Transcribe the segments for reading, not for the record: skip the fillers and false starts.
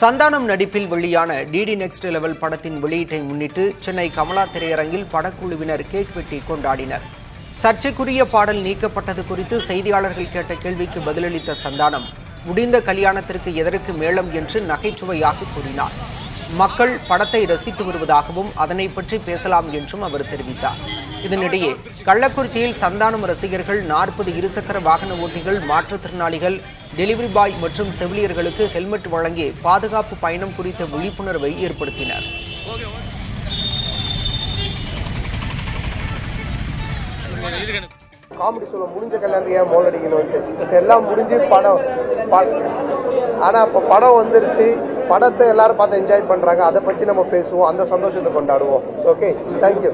சந்தானம் நடிப்பில் வெளியான DD next level படத்தின் வெளியீட்டை முன்னிட்டு சென்னை கமலா திரையரங்கில் படக்குழுவினர் கேக் வெட்டி கொண்டாடினர். சர்ச்சைக்குரிய பாடல் நீக்கப்பட்டது குறித்து செய்தியாளர்கள் கேட்ட கேள்விக்கு பதிலளித்த சந்தானம், முடிந்த கல்யாணத்திற்கு எதற்கு மேளம் என்று நகைச்சுவையாக கூறினார். மக்கள் படத்தை ரசித்து வருவதாகவும் அதனை பற்றி பேசலாம் என்றும் அவர் தெரிவித்தார். இதனிடையே கள்ளக்குறிச்சியில் சந்தானம் ரசிகர்கள் 40 இருசக்கர வாகன ஓட்டிகள், மாற்றுத்திறனாளிகள், டெலிவரி பாய் மற்றும் செவிலியர்களுக்கு ஹெல்மெட் வழங்கி பாதுகாப்பு பயணம் குறித்த விழிப்புணர்வை ஏற்படுத்தினர். காமெடி சொல்ல முடிஞ்ச கல்யாணத்துக்கு ஏன் மோல் அடிக்கணும், எல்லாம் முடிஞ்சு படம் ஆனா இப்ப படம் வந்துருச்சு, படத்தை எல்லாரும் பார்த்து என்ஜாய் பண்றாங்க, அதை பத்தி நம்ம பேசுவோம், அந்த சந்தோஷத்தை கொண்டாடுவோம். Okay, thank you.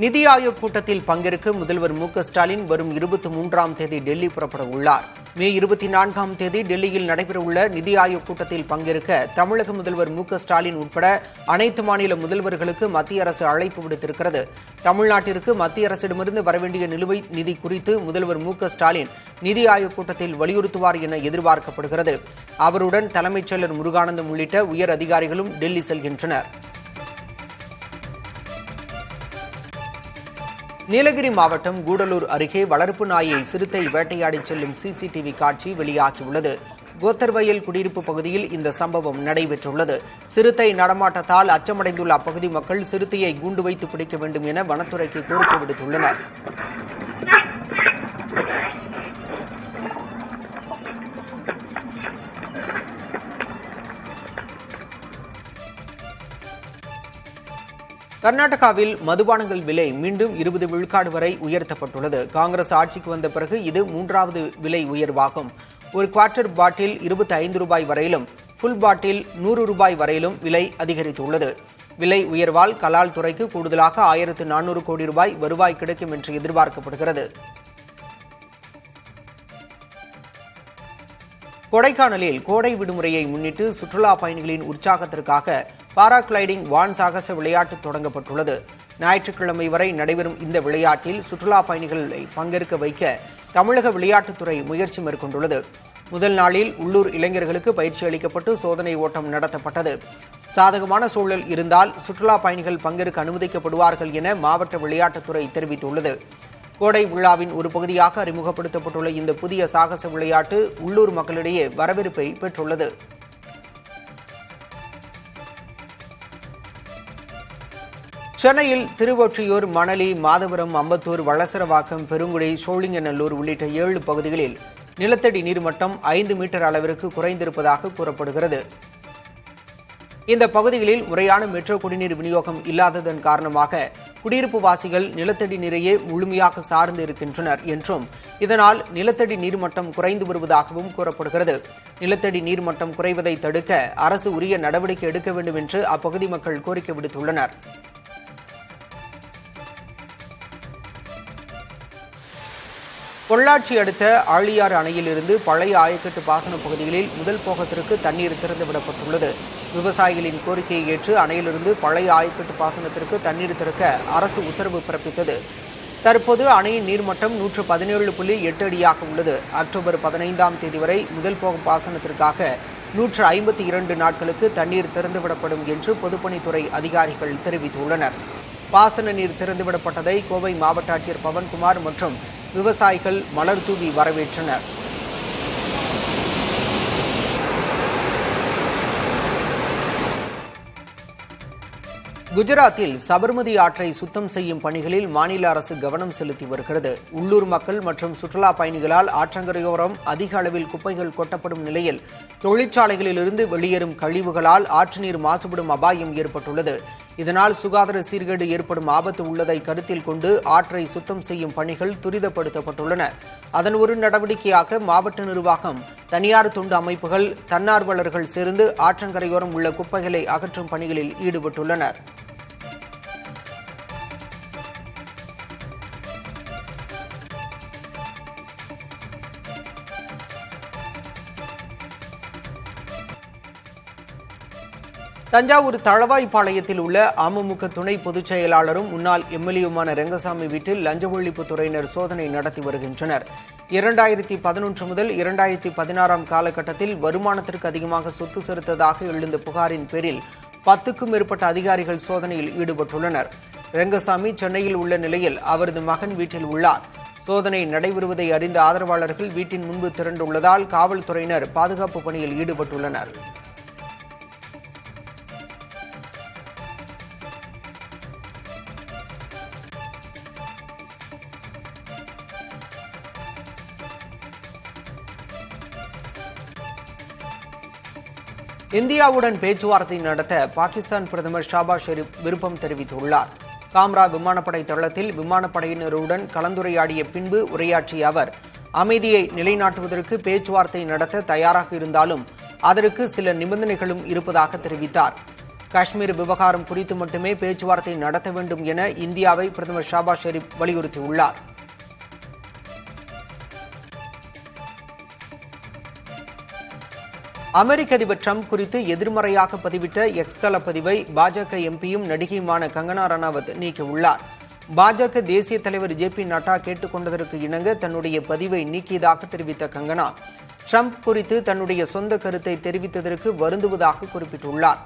நிதி ஆயோக் கூட்டத்தில் பங்கேற்க முதல்வர் மு.க.ஸ்டாலின் வரும் 23ஆம் தேதி டெல்லி புறப்பட உள்ளார். மே 24ஆம் தேதி டெல்லியில் நடைபெறவுள்ள நிதி ஆயோக் கூட்டத்தில் பங்கேற்க தமிழக முதல்வர் மு.க.ஸ்டாலின் உட்பட அனைத்து மாநில முதல்வர்களுக்கு மத்திய அரசு அழைப்பு விடுத்திருக்கிறது. தமிழ்நாட்டிற்கு மத்திய அரசிடமிருந்து வரவேண்டிய நிலுவைத் நிதி குறித்து முதல்வர் மு.க.ஸ்டாலின் நிதி ஆயோக் கூட்டத்தில் வலியுறுத்துவார் என எதிர்பார்க்கப்படுகிறது. அவருடன் தலைமைச் செயலர் முருகானந்தம் உள்ளிட்ட உயர் அதிகாரிகளும் டெல்லி செல்கின்றனர். நீலகிரி மாவட்டம் கூடலூர் அருகே வளர்ப்பு நாயை சிறுத்தை வேட்டையாடி செல்லும் சிசிடிவி காட்சி வெளியாகியுள்ளது. கோத்தர்வயல் குடியிருப்பு பகுதியில் இந்த சம்பவம் நடைபெற்றுள்ளது. சிறுத்தை நடமாட்டத்தால் அச்சமடைந்துள்ள அப்பகுதி மக்கள் சிறுத்தையை கூண்டு வைத்து பிடிக்க வேண்டும் என வனத்துறைக்கு கோரிக்கை விடுத்துள்ளனர். கர்நாடகாவில் மதுபானங்கள் விலை மீண்டும் 20 விழுக்காடு வரை உயர்த்தப்பட்டுள்ளது. காங்கிரஸ் ஆட்சிக்கு வந்த பிறகு இது 3வது விலை உயர்வாகும். ஒரு குவார்ட்டர் பாட்டில் 25 ரூபாய் வரையிலும், ஃபுல் பாட்டில் 100 ரூபாய் வரையிலும் விலை அதிகரித்துள்ளது. விலை உயர்வால் கலால் துறைக்கு கூடுதலாக 1400 கோடி ரூபாய் வருவாய் கிடைக்கும் என்று எதிர்பார்க்கப்படுகிறது. கொடைக்கானலில் கோடை விடுமுறையை முன்னிட்டு சுற்றுலா பயணிகளின் உற்சாகத்திற்காக பாராகிளைடிங் வான் சாகச விளையாட்டு தொடங்கப்பட்டுள்ளது. ஞாயிற்றுக்கிழமை வரை நடைபெறும் இந்த விளையாட்டில் சுற்றுலா பயணிகளை பங்கேற்க வைக்க தமிழக விளையாட்டுத்துறை முயற்சி மேற்கொண்டுள்ளது. முதல் நாளில் உள்ளூர் இளைஞர்களுக்கு பயிற்சி அளிக்கப்பட்டு சோதனை ஓட்டம் நடத்தப்பட்டது. சாதகமான சூழல் இருந்தால் சுற்றுலா பயணிகள் பங்கேற்க அனுமதிக்கப்படுவார்கள் என மாவட்ட விளையாட்டுத்துறை தெரிவித்துள்ளது. கோடை விழாவின் ஒரு பகுதியாக அறிமுகப்படுத்தப்பட்டுள்ள இந்த புதிய சாகச விளையாட்டு உள்ளூர் மக்களிடையே வரவேற்பை பெற்றுள்ளது. சென்னையில் திருவொற்றியூர், மணலி, மாதவரம், அம்பத்தூர், வளசரவாக்கம், பெருங்குடி, சோழிங்கநல்லூர் உள்ளிட்ட 7 பகுதிகளில் நிலத்தடி நீர்மட்டம் 5 மீட்டர் அளவிற்கு குறைந்திருப்பதாக கூறப்படுகிறது. இந்த பகுதிகளில் முறையான மெட்ரோ குடிநீர் விநியோகம் இல்லாததன் காரணமாக குடியிருப்பு வாசிகள் நிலத்தடி நீரையே முழுமையாக சார்ந்து இருக்கின்றனர் என்றும், இதனால் நிலத்தடி நீர்மட்டம் குறைந்து வருவதாகவும் கூறப்படுகிறது. நிலத்தடி நீர்மட்டம் குறைவதை தடுக்க அரசு உரிய நடவடிக்கை எடுக்க வேண்டும் என்று அப்பகுதி மக்கள் கோரிக்கை விடுத்துள்ளனர். பொள்ளாச்சி அடுத்த ஆழியாறு அணையிலிருந்து பழைய ஆயக்கட்டு பாசன பகுதிகளில் முதல் போகத்திற்கு தண்ணீர் திறந்துவிடப்பட்டுள்ளது. விவசாயிகளின் கோரிக்கையை ஏற்று அணையிலிருந்து பழைய ஆயக்கட்டு பாசனத்திற்கு தண்ணீர் திறக்க அரசு உத்தரவு பிறப்பித்தது. தற்போது அணையின் நீர்மட்டம் 117.8 அடியாக உள்ளது. அக்டோபர் 15ஆம் தேதி வரை முதல் போக பாசனத்திற்காக 152 நாட்களுக்கு தண்ணீர் திறந்துவிடப்படும் என்று பொதுப்பணித்துறை அதிகாரிகள் தெரிவித்துள்ளனர். பாசன நீர் திறந்துவிடப்பட்டதை கோவை மாவட்ட ஆட்சியர் பவன்குமார் மற்றும் விவசாயிகள் மலர் தூவி வரவேற்றனர். குஜராத்தில் சபர்மதி ஆற்றை சுத்தம் செய்யும் பணிகளில் மாநில அரசு கவனம் செலுத்தி வருகிறது. உள்ளூர் மக்கள் மற்றும் சுற்றுலா பயணிகளால் ஆற்றங்கரையோரம் அதிக அளவில் குப்பைகள் கொட்டப்படும் நிலையில் தொழிற்சாலைகளிலிருந்து வெளியேறும் கழிவுகளால் ஆற்று நீர் மாசுபடும் அபாயம் ஏற்பட்டுள்ளது. இதனால் சுகாதார சீர்கேடு ஏற்படும் ஆபத்து உள்ளதை கருத்தில் கொண்டு ஆற்றை சுத்தம் செய்யும் பணிகள் துரிதப்படுத்தப்பட்டுள்ளன. அதன் ஒரு நடவடிக்கையாக மாவட்ட நிர்வாகம், தனியார் தொண்டு அமைப்புகள், தன்னார்வலர்கள் சேர்ந்து ஆற்றங்கரையோரம் உள்ள குப்பைகளை அகற்றும் பணிகளில் ஈடுபட்டுள்ளனர். தஞ்சாவூர் தளவாய்பாளையத்தில் உள்ள அமமுக துணை பொதுச் செயலாளரும் முன்னாள் எம்எல்ஏவுமான ரெங்கசாமி வீட்டில் லஞ்ச ஒழிப்பு துறையினர் சோதனை நடத்தி வருகின்றனர். 2011 முதல் 2016 காலகட்டத்தில் வருமானத்திற்கு அதிகமாக சொத்து சேர்த்ததாக எழுந்த புகாரின் பேரில் 10க்கும் மேற்பட்ட அதிகாரிகள் சோதனையில் ஈடுபட்டுள்ளனர். ரெங்கசாமி சென்னையில் உள்ள நிலையில் அவரது மகன் வீட்டில் உள்ளார். சோதனை நடைபெறுவதை அறிந்த ஆதரவாளர்கள் வீட்டின் முன்பு திரண்டுள்ளதால் காவல்துறையினர் பாதுகாப்பு பணியில் ஈடுபட்டுள்ளனர். இந்தியாவுடன் பேச்சுவார்த்தை நடத்த பாகிஸ்தான் பிரதமர் ஷாபாஸ் ஷெரீப் விருப்பம் தெரிவித்துள்ளார். காம்ரா விமானப்படை தளத்தில் விமானப்படையினருடன் கலந்துரையாடிய பின்பு உரையாற்றிய அவர், அமைதியை நிலைநாட்டுவதற்கு பேச்சுவார்த்தை நடத்த தயாராக இருந்தாலும் அதற்கு சில நிபந்தனைகளும் இருப்பதாக தெரிவித்தார். காஷ்மீர் விவகாரம் குறித்து மட்டுமே பேச்சுவார்த்தை நடத்த வேண்டும் என இந்தியாவை பிரதமர் ஷாபாஸ் ஷெரீப் வலியுறுத்தியுள்ளார். அமெரிக்க அதிபர் டிரம்ப் குறித்து எதிர்மறையாக பதிவிட்ட எக்ஸ் தள பதிவை பாஜக எம்பியும் நடிகையுமான கங்கனா ரனாவத் நீக்கியுள்ளார். பாஜக தேசிய தலைவர் ஜே.பி. நட்டா கேட்டுக் கொண்டதற்கு இணங்க தன்னுடைய பதிவை நீக்கியதாக தெரிவித்த கங்கனா, டிரம்ப் குறித்து தன்னுடைய சொந்த கருத்தை தெரிவித்ததற்கு வருந்துவதாக குறிப்பிட்டுள்ளார்.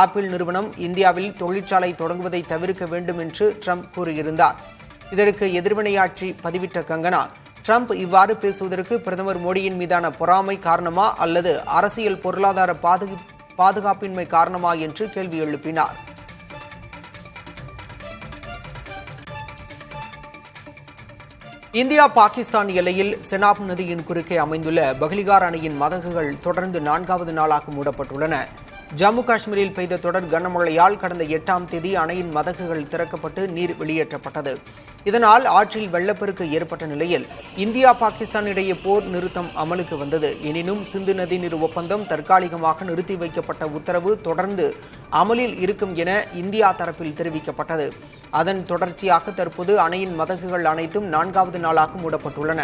ஆப்பிள் நிறுவனம் இந்தியாவில் தொழிற்சாலை தொடங்குவதை தவிர்க்க வேண்டும் என்று டிரம்ப் கூறியிருந்தார். இதற்கு எதிர்வினையாற்றி பதிவிட்ட கங்கனா, டிரம்ப் இவ்வாறு பேசுவதற்கு பிரதமர் மோடியின் மீதான பொறாமை காரணமா அல்லது அரசியல் பொருளாதார பாதுகாப்பின்மை காரணமா என்று கேள்வி எழுப்பினார். இந்தியா பாகிஸ்தான் எல்லையில் செனாப் நதியின் குறுக்கே அமைந்துள்ள பஹ்லிகார் அணையின் மதகுகள் தொடர்ந்து 4வது நாளாக மூடப்பட்டுள்ளன. ஜம்மு காஷ்மீரில் பெய்த தொடர் கனமழையால் கடந்த 8ஆம் தேதி அணையின் மதகுகள் திறக்கப்பட்டு நீர் வெளியேற்றப்பட்டது. இதனால் ஆற்றில் வெள்ளப்பெருக்கு ஏற்பட்ட நிலையில் இந்தியா பாகிஸ்தான் இடையே போர் நிறுத்தம் அமலுக்கு வந்தது. எனினும் சிந்து நதி நீர் ஒப்பந்தம் தற்காலிகமாக நிறுத்தி வைக்கப்பட்ட உத்தரவு தொடர்ந்து அமலில் இருக்கும் என இந்தியா தரப்பில் தெரிவிக்கப்பட்டது. அதன் தொடர்ச்சியாக தற்போது அணையின் மதகுகள் அனைத்தும் 4வது நாளாக மூடப்பட்டுள்ளன.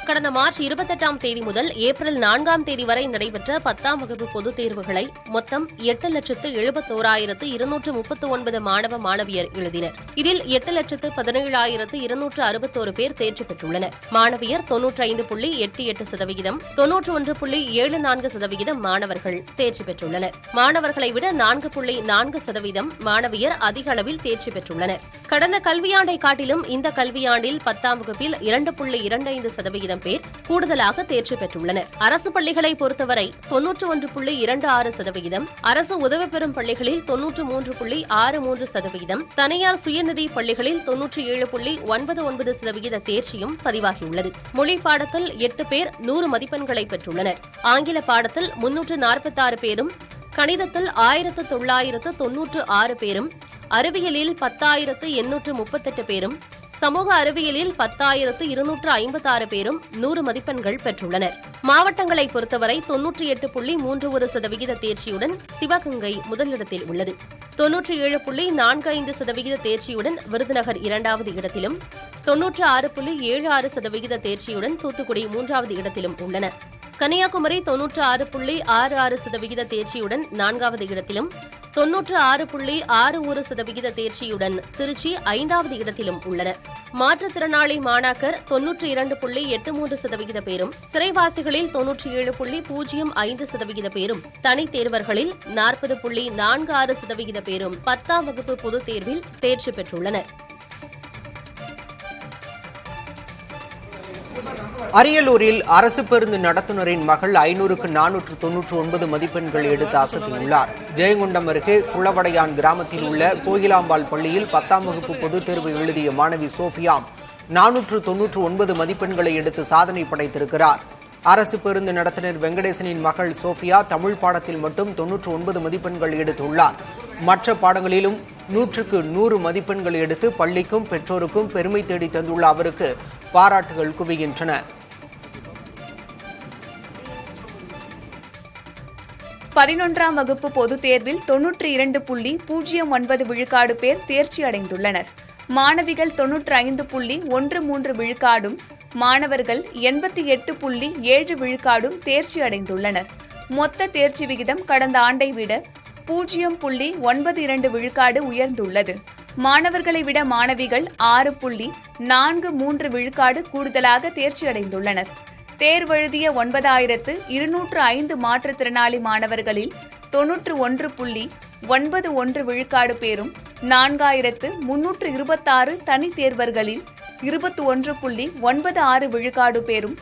கடந்த மார்ச் 28ஆம் தேதி முதல் ஏப்ரல் 4ஆம் தேதி வரை நடைபெற்ற 10ஆம் வகுப்பு பொதுத் தேர்வுகளை மொத்தம் 8,71,239 மாணவ மாணவியர் எழுதினர். இதில் 8,17,261 பேர் தேர்ச்சி பெற்றுள்ளனர். மாணவியர் 95.88%, 91.74% மாணவர்கள் தேர்ச்சி பெற்றுள்ளனர். மாணவர்களை விட 4.4% மாணவியர் அதிக அளவில் தேர்ச்சி பெற்றுள்ளனர். கடந்த கல்வியாண்டை காட்டிலும் இந்த கல்வியாண்டில் 10ஆம் வகுப்பில் 2.25% பேர் கூடுதலாக தேர்ச்சி பெற்றுள்ளனர். அரசு பள்ளிகளை பொறுத்தவரை 91.26%, அரசு உதவி பெறும் பள்ளிகளில் 93.63%, தனியார் சுயநிதி பள்ளிகளில் 97.99% தேர்ச்சியும் பதிவாகியுள்ளது. மொழி பாடத்தில் 8 பேர் 100 மதிப்பெண்களை பெற்றுள்ளனர். ஆங்கில பாடத்தில் 346 பேரும், கணிதத்தில் 1996 பேரும், அறிவியலில் 10,838 பேரும், சமூக அறிவியலில் 10,256 பேரும் 100 மதிப்பெண்கள் பெற்றுள்ளனர். மாவட்டங்களை பொறுத்தவரை 98.31% தேர்ச்சியுடன் சிவகங்கை முதலிடத்தில் உள்ளது. 97.45% தேர்ச்சியுடன் விருதுநகர் 2வது இடத்திலும், 96.76% தேர்ச்சியுடன் தூத்துக்குடி 3வது இடத்திலும் உள்ளன. கன்னியாகுமரி 96.66% தேர்ச்சியுடன் 4வது இடத்திலும், 96.61% தேர்ச்சியுடன் திருச்சி 5வது இடத்திலும் உள்ளன. மாற்றுத்திறனாளி மாணாக்கர் 92.83% பேரும், சிறைவாசிகளில் 97.05% பேரும், தனித் தேர்வர்களில் 40.46% பேரும் 10ஆம் வகுப்பு பொதுத் தேர்வில் தேர்ச்சி பெற்றுள்ளனர். அரியலூரில் அரசு பேருந்து நடத்துனரின் மகள் 500க்கு 499 மதிப்பெண்கள் எடுத்து அசத்தியுள்ளார். ஜெயங்கொண்டம் அருகே குளவடையான் கிராமத்தில் உள்ள கோயிலாம்பாள் பள்ளியில் 10ஆம் வகுப்பு பொதுத் தேர்வு எழுதிய மாணவி சோஃபியா 499 மதிப்பெண்களை எடுத்து சாதனை படைத்திருக்கிறார். அரசு பேருந்து நடத்துனர் வெங்கடேசனின் மகள் சோஃபியா தமிழ் பாடத்தில் மட்டும் 99 மதிப்பெண்கள் எடுத்துள்ளார். மற்ற பாடங்களிலும் 100க்கு 100 மதிப்பெண்கள் எடுத்து பள்ளிக்கும் பெற்றோருக்கும் பெருமை தேடி தந்துள்ள அவருக்கு பாராட்டுகள் குவிகின்றன. 11ஆம் வகுப்பு பொதுத் தேர்வில் 92.09 விழுக்காடு பேர் தேர்ச்சி அடைந்துள்ளனர். மாணவிகள் 95.13 விழுக்காடும், மாணவர்கள் 88.7 விழுக்காடும் தேர்ச்சி அடைந்துள்ளனர். மொத்த தேர்ச்சி விகிதம் கடந்த ஆண்டை விட 0.92 விழுக்காடு உயர்ந்துள்ளது. மாணவர்களை விட மாணவிகள் 6.43 விழுக்காடு கூடுதலாக தேர்ச்சி அடைந்துள்ளனர். தேர்வெழுதிய 9,205 மாற்றுத்திறனாளி மாணவர்களில் 91.91 விழுக்காடு பேரும் 4,326 தனித் தேர்வர்களில் 21.96 விழுக்காடு பேரும்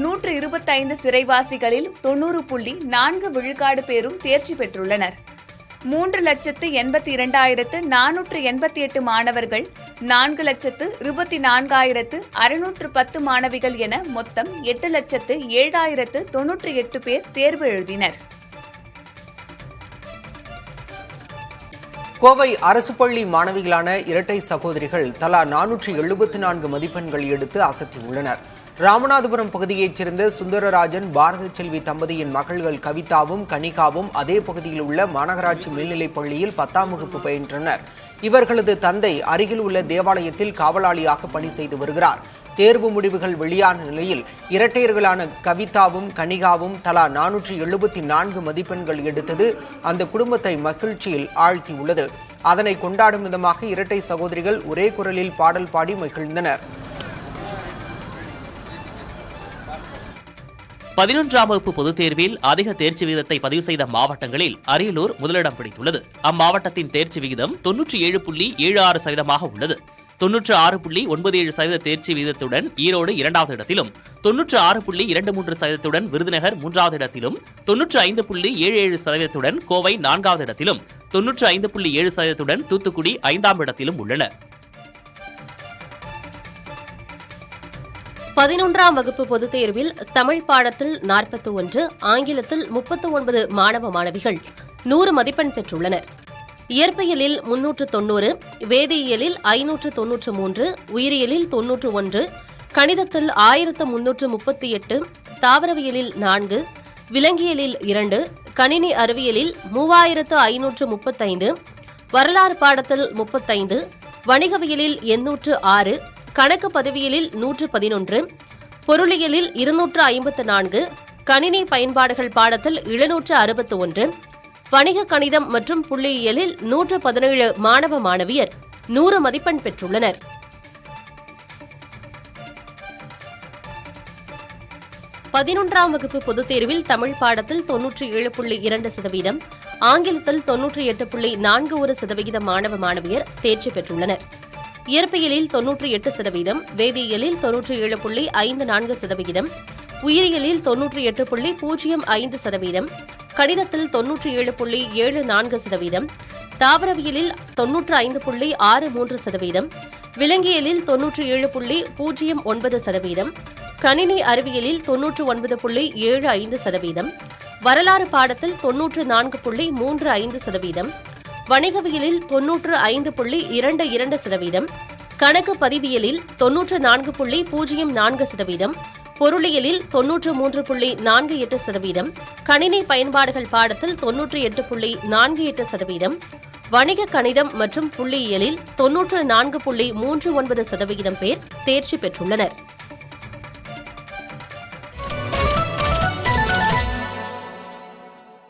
125 சிறைவாசிகளில் 90.4 விழுக்காடு பேரும் தேர்ச்சி பெற்றுள்ளனர். 3,82,488 மாணவர்கள் 4,24,610 மாணவிகள் என மொத்தம் 8,07,098 பேர் தேர்வு எழுதினர். கோவை அரசு பள்ளி மாணவிகளான இரட்டை சகோதரிகள் தலா 474 மதிப்பெண்கள் எடுத்து அசத்தியுள்ளனர். ராமநாதபுரம் பகுதியைச் சேர்ந்த சுந்தரராஜன் பாரத செல்வி தம்பதியின் மகள்கள் கவிதாவும் கனிகாவும் அதே பகுதியில் உள்ள மாநகராட்சி மேல்நிலைப் பள்ளியில் 10ஆம் வகுப்பு பயின்றனர். இவர்களது தந்தை அருகில் உள்ள தேவாலயத்தில் காவலாளியாக பணி செய்து வருகிறார். தேர்வு முடிவுகள் வெளியான நிலையில் இரட்டையர்களான கவிதாவும் கனிகாவும் தலா 474 மதிப்பெண்கள் எடுத்தது அந்த குடும்பத்தை மகிழ்ச்சியில் ஆழ்த்தியுள்ளது. அதனை கொண்டாடும் விதமாக இரட்டை சகோதரிகள் ஒரே குரலில் பாடல் பாடி மகிழ்ந்தனர். 11ஆம் வகுப்பு பொதுத் தேர்வில் அதிக தேர்ச்சி விகிதத்தை பதிவு செய்த மாவட்டங்களில் அரியலூர் முதலிடம் பிடித்துள்ளது. அம்மாவட்டத்தின் தேர்ச்சி விகிதம் 97.76% உள்ளது. 96.97% தேர்ச்சி விகிதத்துடன் ஈரோடு 2வது இடத்திலும், 96.23% விருதுநகர் 3வது இடத்திலும், 95.77% கோவை 4வது இடத்திலும், 95.7% தூத்துக்குடி 5ஆம் இடத்திலும் உள்ளன. 11ஆம் வகுப்பு பொதுத் தேர்வில் தமிழ் பாடத்தில் 41, ஆங்கிலத்தில் 39 மாணவ மாணவிகள் 100 மதிப்பெண் பெற்றுள்ளனர். இயற்பியலில் 390, வேதியியலில் 593, உயிரியலில் 91, கணிதத்தில் 1338, தாவரவியலில் 4, விலங்கியலில் 2, கணினி அறிவியலில் 3535, வரலாறு பாடத்தில் 35, வணிகவியலில் 806, கணக்கு பதிவியலில் 111, பொருளியலில் 254, கணினி பயன்பாடுகள் பாடத்தில் 761, வணிக கணிதம் மற்றும் புள்ளியியலில் 117 மாணவ மாணவியர் 100 மதிப்பெண் பெற்றுள்ளனர். பதினொன்றாம் வகுப்பு பொதுத் தேர்வில் தமிழ் பாடத்தில் 97.2%, ஆங்கிலத்தில் 98.41% மாணவ மாணவியர் தேர்ச்சி பெற்றுள்ளனர். இயற்பியலில் 98%, வேதியியலில் 97.54%, உயிரியலில் 98.05%, கணிதத்தில் 97.74%, தாவரவியலில் 95.63%, விலங்கியலில் 97.09%, கணினி அறிவியலில் 99.75%, வரலாறு பாடத்தில் 94.35%, வணிகவியலில் 95.22%, கணக்கு பதிவியலில் 94.04%, பொருளியலில் 93.48%, கணினி பயன்பாடுகள் பாடத்தில் 98.48%, வணிக கணிதம் மற்றும் புள்ளியியலில் 94.39% பேர் தேர்ச்சி பெற்றுள்ளனர்.